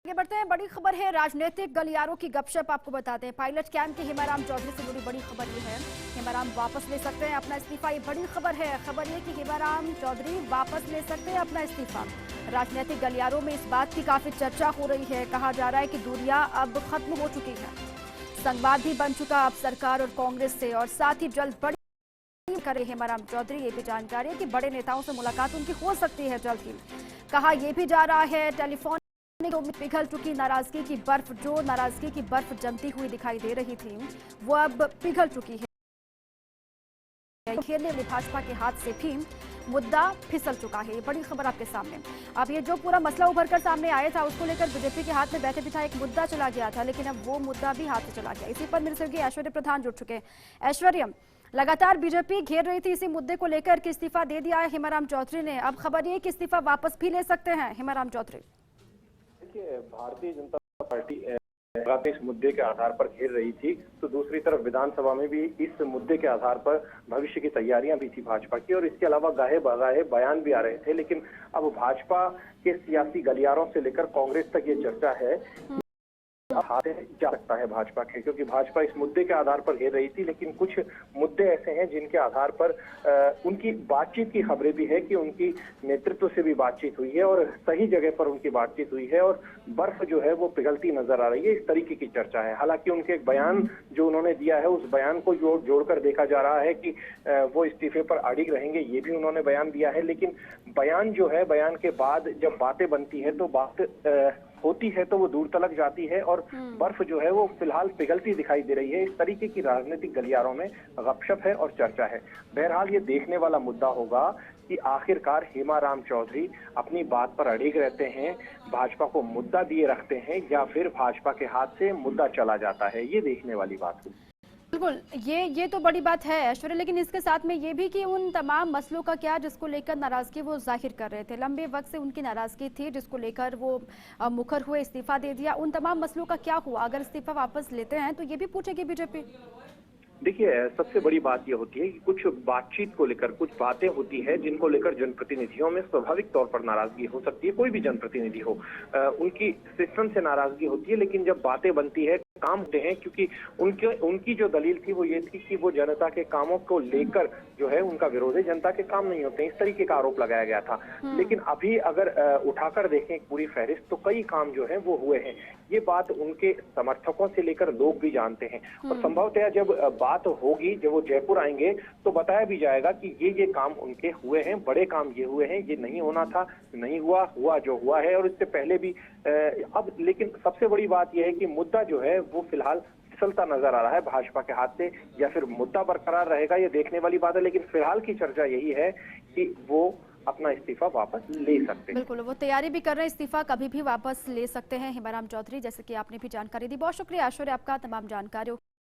आगे बढ़ते हैं। बड़ी खबर है, राजनीतिक गलियारों की गपशप आपको बताते हैं। पायलट कैंप के हेमाराम चौधरी से जुड़ी बड़ी खबर ये है, हेमाराम वापस ले सकते हैं अपना इस्तीफा। ये बड़ी खबर है। खबर ये कि हेमाराम चौधरी वापस ले सकते हैं अपना इस्तीफा। राजनीतिक गलियारों में इस बात की काफी चर्चा हो रही है। कहा जा रहा है कि दूरियां अब खत्म हो चुकी है, संवाद भी बन चुका अब सरकार और कांग्रेस से, और साथ ही जल्द बड़ी करे हेमाराम चौधरी। ये भी जानकारी है कि बड़े नेताओं से मुलाकात उनकी हो सकती है जल्द ही। कहा यह भी जा रहा है टेलीफोन में पिघल चुकी नाराजगी की बर्फ, जो नाराजगी की बर्फ जमती हुई दिखाई दे रही थी वो अब पिघल चुकी है। खेलने में भाजपा के हाथ से भी मुद्दा फिसल चुका है। ये बड़ी खबर आपके सामने। अब ये जो पूरा मसला उभर कर सामने आया था उसको लेकर बीजेपी के हाथ में बैठे बिठा एक मुद्दा चला गया था, लेकिन अब वो मुद्दा भी हाथ से चला गया। इसी पर मेरे सहयोगी ऐश्वर्य प्रधान जुड़ चुके हैं। ऐश्वर्य, लगातार बीजेपी घेर रही थी इसी मुद्दे को लेकर कि इस्तीफा दे दिया है हेमाराम चौधरी ने। अब खबर ये कि इस्तीफा वापस भी ले सकते हैं हेमाराम चौधरी। देखिए, भारतीय जनता पार्टी इस मुद्दे के आधार पर घेर रही थी, तो दूसरी तरफ विधानसभा में भी इस मुद्दे के आधार पर भविष्य की तैयारियां भी थी भाजपा की, और इसके अलावा गाहे बगाहे बयान भी आ रहे थे। लेकिन अब भाजपा के सियासी गलियारों से लेकर कांग्रेस तक ये चर्चा है हाथ जा सकता है भाजपा के, क्योंकि भाजपा इस मुद्दे के आधार पर घेर रही थी। लेकिन कुछ मुद्दे ऐसे हैं जिनके आधार पर उनकी बातचीत की खबरें भी है कि उनकी नेतृत्व से भी बातचीत हुई है और सही जगह पर उनकी बातचीत हुई है, और बर्फ जो है वो पिघलती नजर आ रही है, इस तरीके की चर्चा है। हालांकि उनके एक बयान जो उन्होंने दिया है, उस बयान को जोड़कर देखा जा रहा है कि वो इस्तीफे पर अड़िग रहेंगे, ये भी उन्होंने बयान दिया है। लेकिन बयान जो है, बयान के बाद जब बातें बनती है तो बात होती है तो वो दूर तलक जाती है, और बर्फ जो है वो फिलहाल पिघलती दिखाई दे रही है। इस तरीके की राजनीतिक गलियारों में गपशप है और चर्चा है। बहरहाल ये देखने वाला मुद्दा होगा कि आखिरकार हेमाराम चौधरी अपनी बात पर अड़िग रहते हैं, भाजपा को मुद्दा दिए रखते हैं, या फिर भाजपा के हाथ से मुद्दा चला जाता है। ये देखने वाली बात होगी। बिल्कुल, ये तो बड़ी बात है ऐश्वर्य, लेकिन इसके साथ में ये भी कि उन तमाम मसलों का क्या जिसको लेकर नाराजगी वो जाहिर कर रहे थे, लंबे वक्त से उनकी नाराजगी थी जिसको लेकर वो मुखर हुए, इस्तीफा दे दिया। उन तमाम मसलों का क्या हुआ? अगर इस्तीफा वापस लेते हैं तो ये भी पूछेगी बीजेपी। देखिए, सबसे बड़ी बात यह होती है कि कुछ बातचीत को लेकर कुछ बातें होती है जिनको लेकर जनप्रतिनिधियों में स्वाभाविक तौर पर नाराजगी हो सकती है। कोई भी जनप्रतिनिधि हो, उनकी सिस्टम से नाराजगी होती है। लेकिन जब बातें बनती है, काम होते हैं, क्योंकि उनकी जो दलील थी वो ये थी कि वो जनता के कामों को लेकर जो है उनका विरोध है, जनता के काम नहीं होते, इस तरीके का आरोप लगाया गया था। लेकिन अभी अगर उठाकर देखें पूरी फहरिस्त, तो कई काम जो है वो हुए हैं। ये बात उनके समर्थकों से लेकर लोग भी जानते हैं, और संभवतः जब बात होगी, जब वो जयपुर आएंगे तो बताया भी जाएगा कि ये काम उनके हुए हैं, बड़े काम ये हुए हैं, ये नहीं होना था, नहीं हुआ जो हुआ है, और इससे पहले भी अब। लेकिन सबसे बड़ी बात यह है कि मुद्दा जो है वो फिलहाल फिसलता नजर आ रहा है भाजपा के हाथ से, या फिर मुद्दा बरकरार रहेगा, ये देखने वाली बात है। लेकिन फिलहाल की चर्चा यही है कि वो अपना इस्तीफा वापस ले सकते हैं। बिल्कुल, वो तैयारी भी कर रहे हैं, इस्तीफा कभी भी वापस ले सकते हैं हेमाराम चौधरी, जैसे कि आपने भी जानकारी दी। बहुत शुक्रिया ऐश्वर्य आपका तमाम जानकारियों